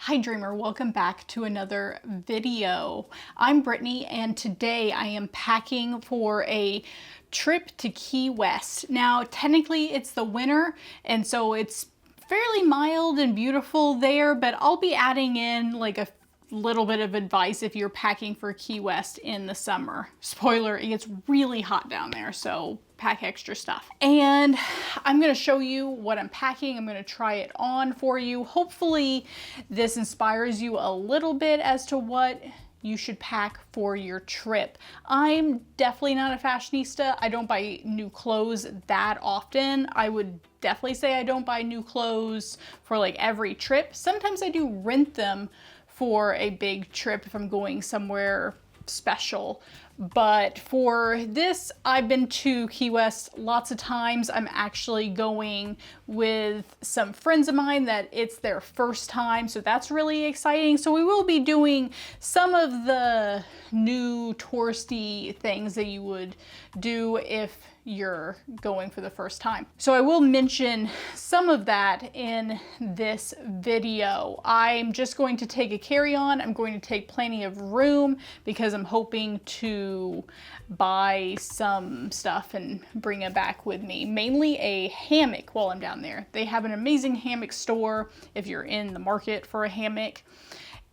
Hi Dreamer, welcome back to another video. I'm Brittany and today I am packing for a trip to Key West. Now technically it's the winter and so it's fairly mild and beautiful there, but I'll be adding in like a little bit of advice if you're packing for Key West in the summer. Spoiler, it gets really hot down there, so pack extra stuff. And I'm gonna show you what I'm packing. I'm gonna try it on for you. Hopefully this inspires you a little bit as to what you should pack for your trip. I'm definitely not a fashionista. I don't buy new clothes that often. I would definitely say I don't buy new clothes for like every trip. Sometimes I do rent them for a big trip if I'm going somewhere special. But for this, I've been to Key West lots of times. I'm actually going with some friends of mine that it's their first time, so that's really exciting. So we will be doing some of the new touristy things that you would do if you're going for the first time. So I will mention some of that in this video. I'm just going to take a carry-on. I'm going to take plenty of room because I'm hoping to buy some stuff and bring it back with me. Mainly a hammock while I'm down there. They have an amazing hammock store if you're in the market for a hammock.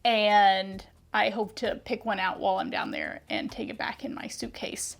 And I hope to pick one out while I'm down there and take it back in my suitcase.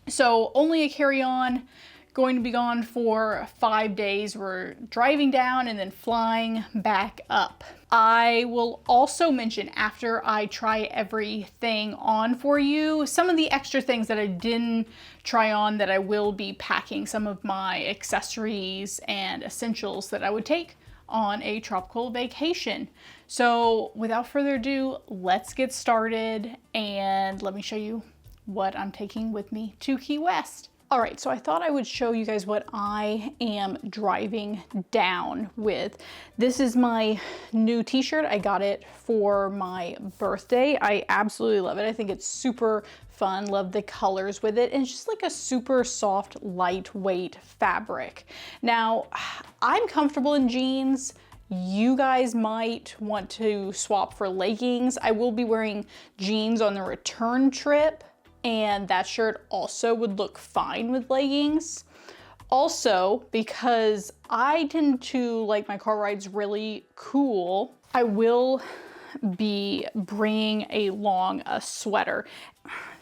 So only a carry-on, going to be gone for 5 days. We're driving down and then flying back up. I will also mention after I try everything on for you, some of the extra things that I didn't try on that I will be packing, some of my accessories and essentials that I would take on a tropical vacation. So without further ado, let's get started and let me show you what I'm taking with me to Key West. All right, so I thought I would show you guys what I am driving down with. This is my new t-shirt. I got it for my birthday. I absolutely love it. I think it's super fun. Love the colors with it. And it's just like a super soft, lightweight fabric. Now, I'm comfortable in jeans. You guys might want to swap for leggings. I will be wearing jeans on the return trip, and that shirt also would look fine with leggings. Also, because I tend to like my car rides really cool, I will be bringing along a sweater.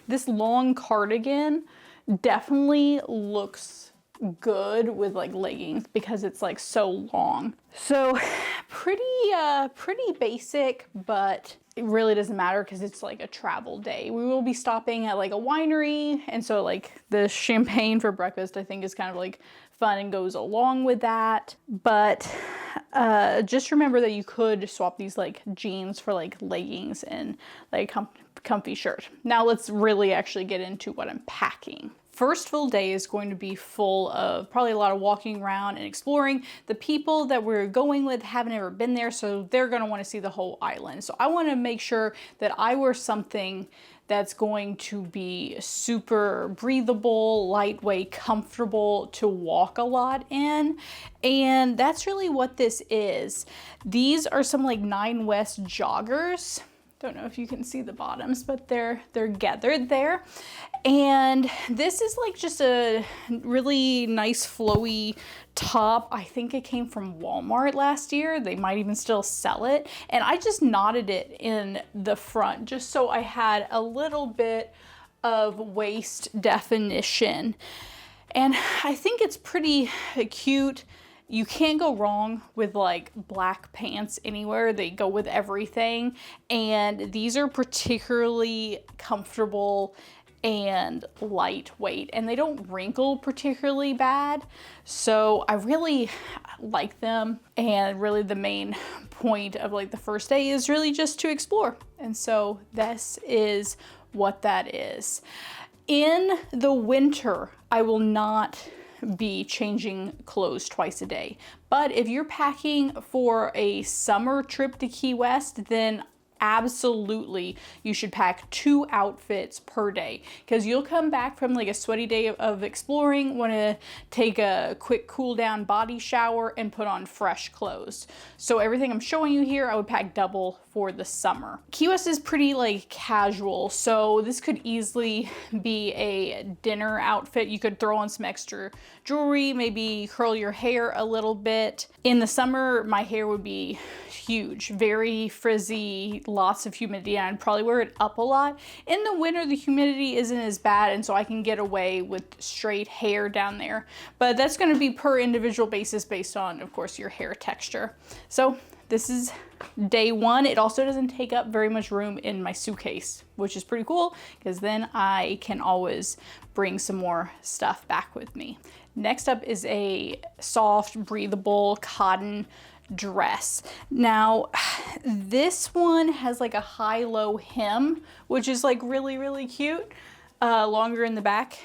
This long cardigan definitely looks good with like leggings because it's like so long. So pretty basic, but it really doesn't matter because it's like a travel day. We will be stopping at like a winery, and so like the champagne for breakfast I think is kind of like fun and goes along with that. But just remember that you could swap these like jeans for like leggings and like comfy shirt. Now let's really actually get into what I'm packing. First full day is going to be full of probably a lot of walking around and exploring. The people that we're going with haven't ever been there, so they're gonna wanna see the whole island. So I wanna make sure that I wear something that's going to be super breathable, lightweight, comfortable to walk a lot in. And that's really what this is. These are some like 9 West joggers. Don't know if you can see the bottoms, but they're gathered there. And this is like just a really nice flowy top. I think it came from Walmart last year. They might even still sell it. And I just knotted it in the front just so I had a little bit of waist definition. And I think it's pretty cute. You can't go wrong with like black pants anywhere. They go with everything. And these are particularly comfortable and lightweight, and they don't wrinkle particularly bad. So I really like them. And really the main point of like the first day is really just to explore. And so this is what that is. In the winter, I will not be changing clothes twice a day. But if you're packing for a summer trip to Key West, then absolutely you should pack 2 outfits per day, because you'll come back from like a sweaty day of exploring, want to take a quick cool down body shower and put on fresh clothes. So everything I'm showing you here, I would pack double for the summer. Key West is pretty like casual, so this could easily be a dinner outfit. You could throw on some extra jewelry, maybe curl your hair a little bit. In the summer, my hair would be huge, very frizzy, lots of humidity, and I'd probably wear it up a lot. In the winter, the humidity isn't as bad, and so I can get away with straight hair down there. But that's going to be per individual basis based on, of course, your hair texture. So this is day 1. It also doesn't take up very much room in my suitcase, which is pretty cool, because then I can always bring some more stuff back with me. Next up is a soft, breathable cotton dress. Now, this one has like a high-low hem, which is like really cute. Longer in the back,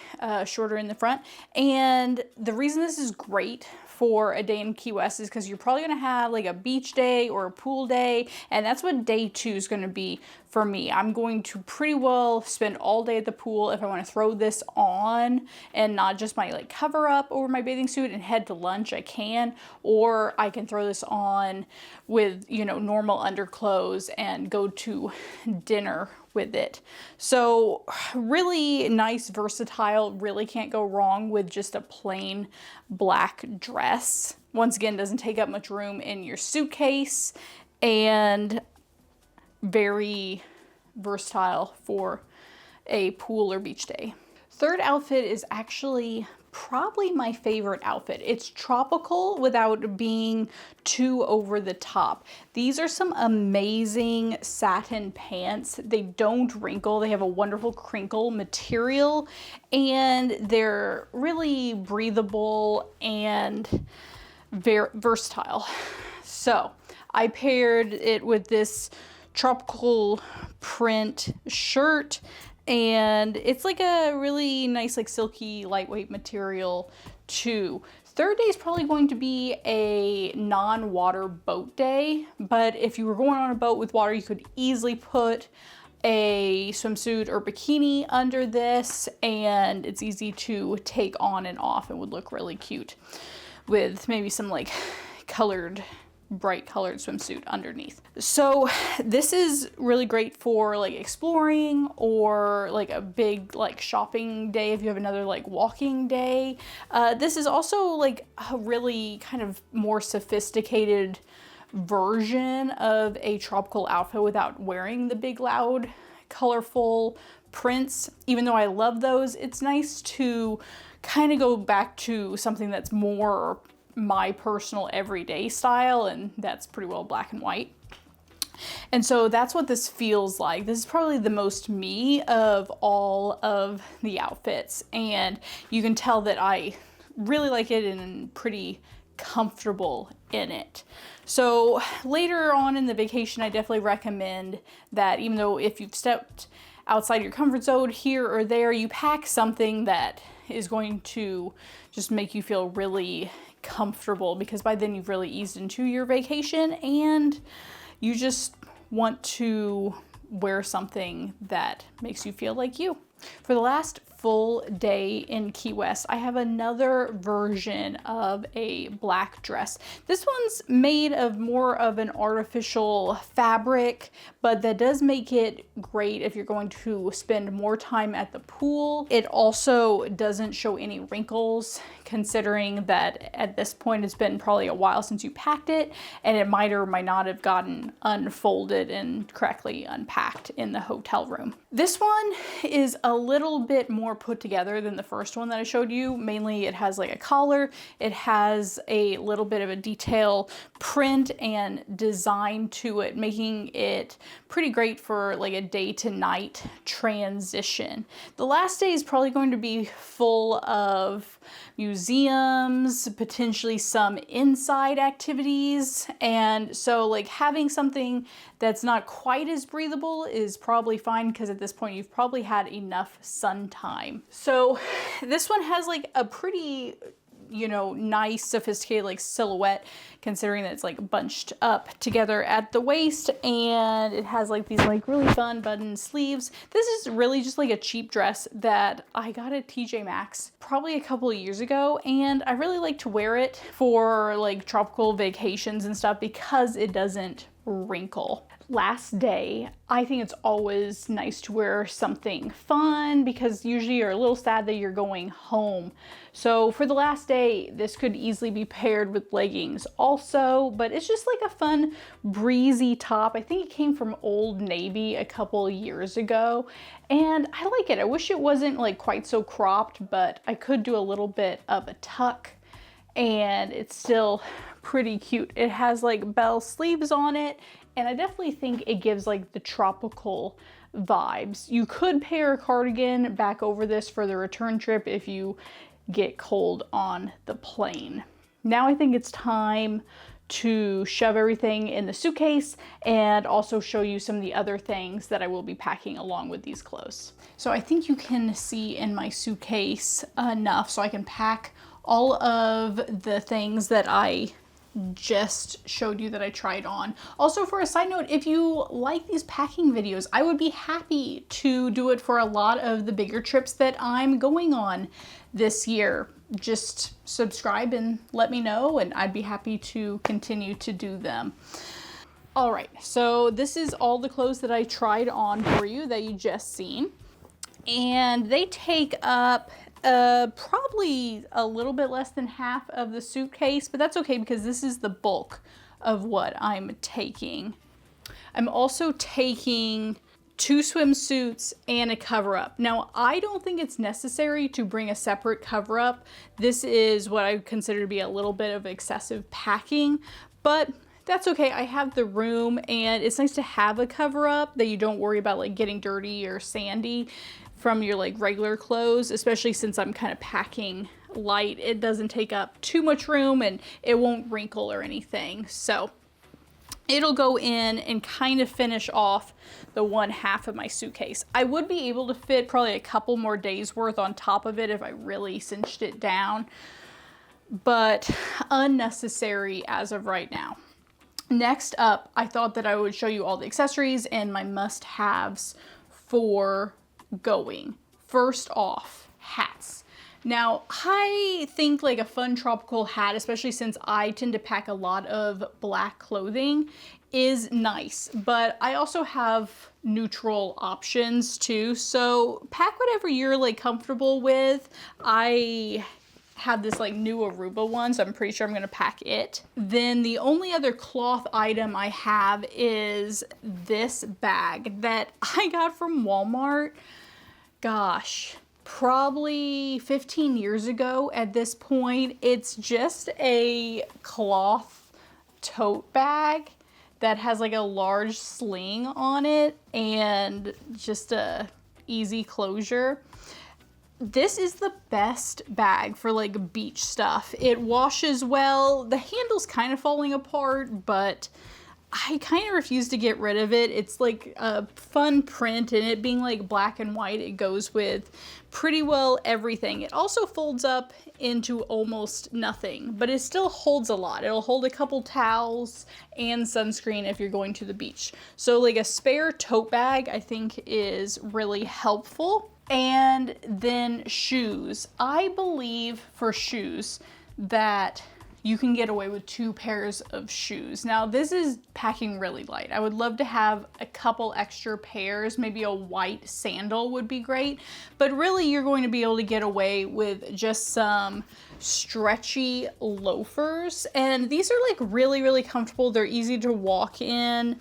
shorter in the front. And the reason this is great for a day in Key West is because you're probably gonna have like a beach day or a pool day, and that's what day 2 is gonna be for me. I'm going to pretty well spend all day at the pool. If I want to throw this on and not just my like cover up over my bathing suit and head to lunch, I can, or I can throw this on with, you know, normal underclothes and go to dinner with it. So really nice, versatile, really can't go wrong with just a plain black dress. Once again, doesn't take up much room in your suitcase, and very versatile for a pool or beach day. Third outfit is actually probably my favorite outfit. It's tropical without being too over the top. These are some amazing satin pants. They don't wrinkle. They have a wonderful crinkle material, and they're really breathable and very versatile. So I paired it with this tropical print shirt, and it's like a really nice, like silky, lightweight material too. Third day is probably going to be a non-water boat day, but if you were going on a boat with water, you could easily put a swimsuit or bikini under this, and it's easy to take on and off and would look really cute with maybe some like bright colored swimsuit underneath. So this is really great for like exploring, or like a big like shopping day if you have another like walking day. This is also like a really kind of more sophisticated version of a tropical outfit without wearing the big loud colorful prints. Even though I love those, it's nice to kind of go back to something that's more my personal everyday style, and that's pretty well black and white. And so that's what this feels like. This is probably the most me of all of the outfits, and you can tell that I really like it and pretty comfortable in it. So later on in the vacation, I definitely recommend that, even though if you've stepped outside your comfort zone here or there, you pack something that is going to just make you feel really comfortable, because by then you've really eased into your vacation and you just want to wear something that makes you feel like you. For the last full day in Key West, I have another version of a black dress. This one's made of more of an artificial fabric, but that does make it great if you're going to spend more time at the pool. It also doesn't show any wrinkles, considering that at this point it's been probably a while since you packed it, and it might or might not have gotten unfolded and correctly unpacked in the hotel room. This one is a little bit more put together than the first one that I showed you. Mainly it has like a collar, it has a little bit of a detail print and design to it, making it pretty great for like a day to night transition. The last day is probably going to be full of museums, potentially some inside activities, and so like having something that's not quite as breathable is probably fine, because at this point you've probably had enough sun time. So this one has like a pretty you know, nice, sophisticated, like silhouette, considering that it's like bunched up together at the waist, and it has like these like really fun button sleeves. This is really just like a cheap dress that I got at TJ Maxx probably a couple of years ago, and I really like to wear it for like tropical vacations and stuff because it doesn't wrinkle. Last day, I think it's always nice to wear something fun because usually you're a little sad that you're going home. So for the last day, this could easily be paired with leggings also, but it's just like a fun breezy top. I think it came from Old Navy a couple years ago, and I like it. I wish it wasn't like quite so cropped, but I could do a little bit of a tuck, and it's still pretty cute. It has like bell sleeves on it, and I definitely think it gives like the tropical vibes. You could pair a cardigan back over this for the return trip if you get cold on the plane. Now I think it's time to shove everything in the suitcase and also show you some of the other things that I will be packing along with these clothes. So I think you can see in my suitcase enough so I can pack all of the things that I just showed you that I tried on. Also, for a side note, if you like these packing videos, I would be happy to do it for a lot of the bigger trips that I'm going on this year. Just subscribe and let me know, and I'd be happy to continue to do them. All right, so this is all the clothes that I tried on for you that you just seen, and they take up probably a little bit less than half of the suitcase, but that's okay because this is the bulk of what I'm taking. I'm also taking 2 swimsuits and a cover-up. Now, I don't think it's necessary to bring a separate cover-up. This is what I consider to be a little bit of excessive packing, but that's okay. I have the room, and it's nice to have a cover-up that you don't worry about like getting dirty or sandy from your like regular clothes, especially since I'm kind of packing light. It doesn't take up too much room and it won't wrinkle or anything. So it'll go in and kind of finish off the one half of my suitcase. I would be able to fit probably a couple more days worth on top of it if I really cinched it down, but unnecessary as of right now. Next up, I thought that I would show you all the accessories and my must-haves for going. First off, hats. Now, I think like a fun tropical hat, especially since I tend to pack a lot of black clothing, is nice, but I also have neutral options too. So pack whatever you're like comfortable with. I have this like new Aruba one, so I'm pretty sure I'm gonna pack it. Then the only other cloth item I have is this bag that I got from Walmart. Gosh, probably 15 years ago at this point. It's just a cloth tote bag that has like a large sling on it and just a easy closure. This is the best bag for like beach stuff. It washes well. The handle's kind of falling apart, but I kind of refuse to get rid of it. It's like a fun print, and it being like black and white, it goes with pretty well everything. It also folds up into almost nothing, but it still holds a lot. It'll hold a couple towels and sunscreen if you're going to the beach. So like a spare tote bag, I think is really helpful. And then shoes. I believe for shoes that you can get away with 2 pairs of shoes. Now, this is packing really light. I would love to have a couple extra pairs. Maybe a white sandal would be great, but really you're going to be able to get away with just some stretchy loafers. And these are like really, really comfortable. They're easy to walk in.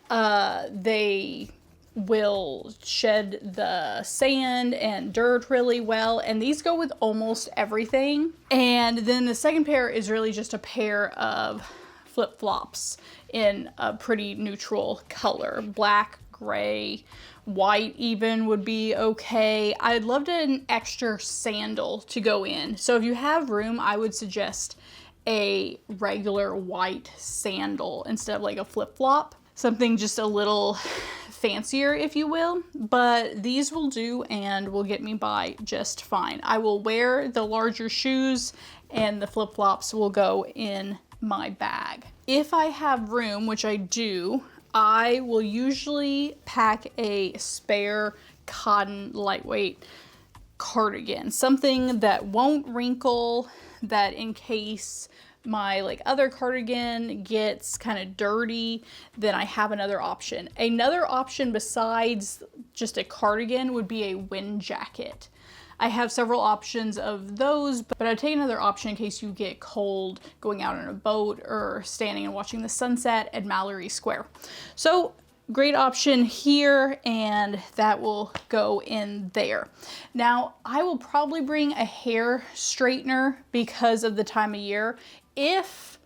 They will shed the sand and dirt really well, and these go with almost everything. And then the second pair is really just a pair of flip-flops in a pretty neutral color. Black, gray, white even would be okay. I'd love an extra sandal to go in. So if you have room, I would suggest a regular white sandal instead of like a flip-flop. something just a little fancier, if you will, but these will do and will get me by just fine. I will wear the larger shoes and the flip-flops will go in my bag. If I have room, which I do, I will usually pack a spare cotton lightweight cardigan, something that won't wrinkle, that in case my like other cardigan gets kind of dirty, then I have another option. Another option besides just a cardigan would be a wind jacket. I have several options of those, but I'd take another option in case you get cold going out on a boat or standing and watching the sunset at Mallory Square. So great option here, and that will go in there. Now, I will probably bring a hair straightener because of the time of year. If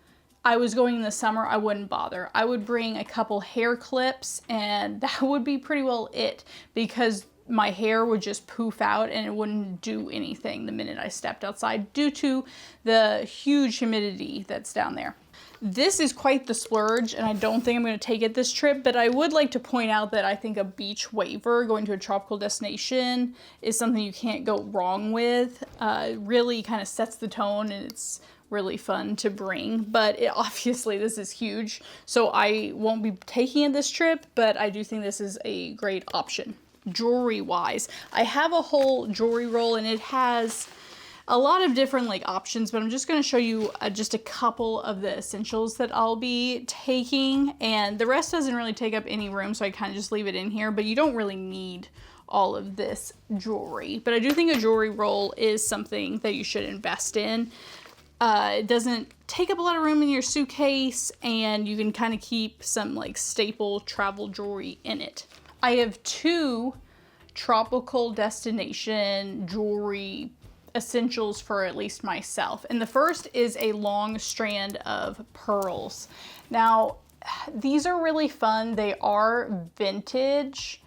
I was going in the summer, I wouldn't bother. I would bring a couple hair clips and that would be pretty well it, because my hair would just poof out and it wouldn't do anything the minute I stepped outside due to the huge humidity that's down there. This is quite the splurge, and I don't think I'm going to take it this trip, but I would like to point out that I think a beach waiver going to a tropical destination is something you can't go wrong with. It really kind of sets the tone, and it's really fun to bring, but obviously this is huge, so I won't be taking it this trip, but I do think this is a great option. Jewelry wise, I have a whole jewelry roll and it has a lot of different like options, but I'm just going to show you just a couple of the essentials that I'll be taking, and the rest doesn't really take up any room, so I kind of just leave it in here, but you don't really need all of this jewelry. But I do think a jewelry roll is something that you should invest in. It doesn't take up a lot of room in your suitcase, and you can kind of keep some like staple travel jewelry in it. I have two tropical destination jewelry essentials for at least myself. And the first is a long strand of pearls. Now, these are really fun. They are vintage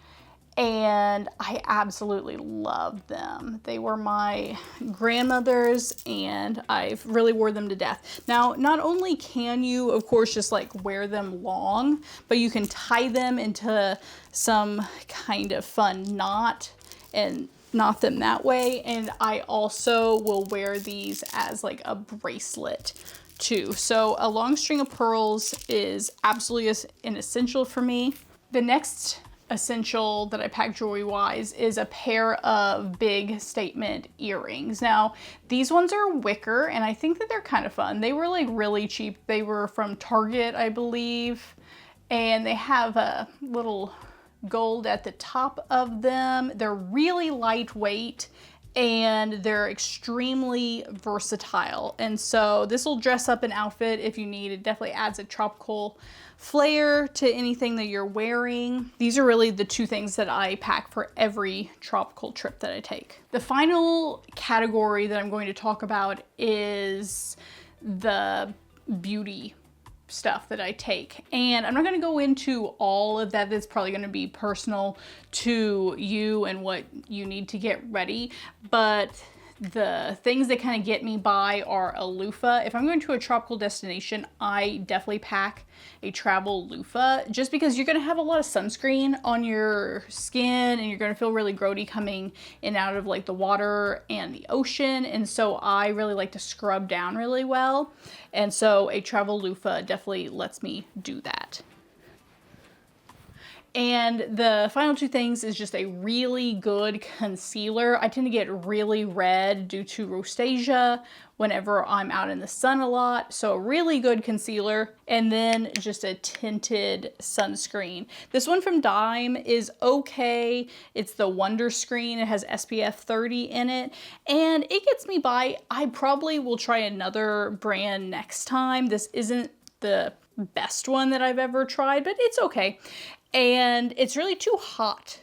and I absolutely love them. They were my grandmother's and I've really wore them to death. Now, not only can you, of course, just like wear them long, but you can tie them into some kind of fun knot and knot them that way. And I also will wear these as like a bracelet too. So a long string of pearls is absolutely an essential for me. The next essential that I pack jewelry wise is a pair of big statement earrings. Now, these ones are wicker and I think that they're kind of fun. They were like really cheap. They were from Target, I believe, and they have a little gold at the top of them. They're really lightweight and they're extremely versatile. And so this will dress up an outfit if you need. It definitely adds a tropical flair to anything that you're wearing. These are really the two things that I pack for every tropical trip that I take. The final category that I'm going to talk about is the beauty stuff that I take. And I'm not going to go into all of that. That's probably going to be personal to you and what you need to get ready. But the things that kind of get me by are a loofah. If I'm going to a tropical destination, I definitely pack a travel loofah just because you're going to have a lot of sunscreen on your skin and you're going to feel really grody coming in and out of like the water and the ocean. And so I really like to scrub down really well. And so a travel loofah definitely lets me do that. And the final two things is just a really good concealer. I tend to get really red due to rosacea whenever I'm out in the sun a lot. So a really good concealer, and then just a tinted sunscreen. This one from Dime is okay. It's the Wonder Screen. It has SPF 30 in it, and it gets me by. I probably will try another brand next time. This isn't the best one that I've ever tried, but it's okay. And it's really too hot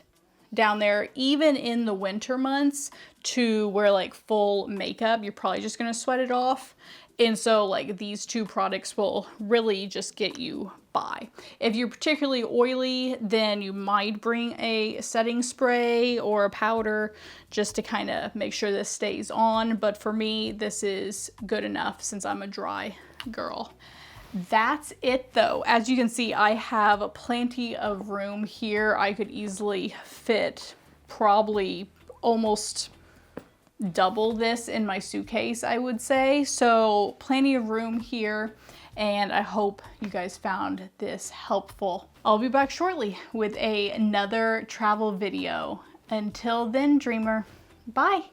down there, even in the winter months, to wear like full makeup. You're probably just gonna sweat it off. And so like these two products will really just get you by. If you're particularly oily, then you might bring a setting spray or a powder just to kind of make sure this stays on. But for me, this is good enough since I'm a dry girl. That's it though. As you can see, I have plenty of room here. I could easily fit probably almost double this in my suitcase, I would say. So plenty of room here, and I hope you guys found this helpful. I'll be back shortly with another travel video. Until then, dreamer, bye.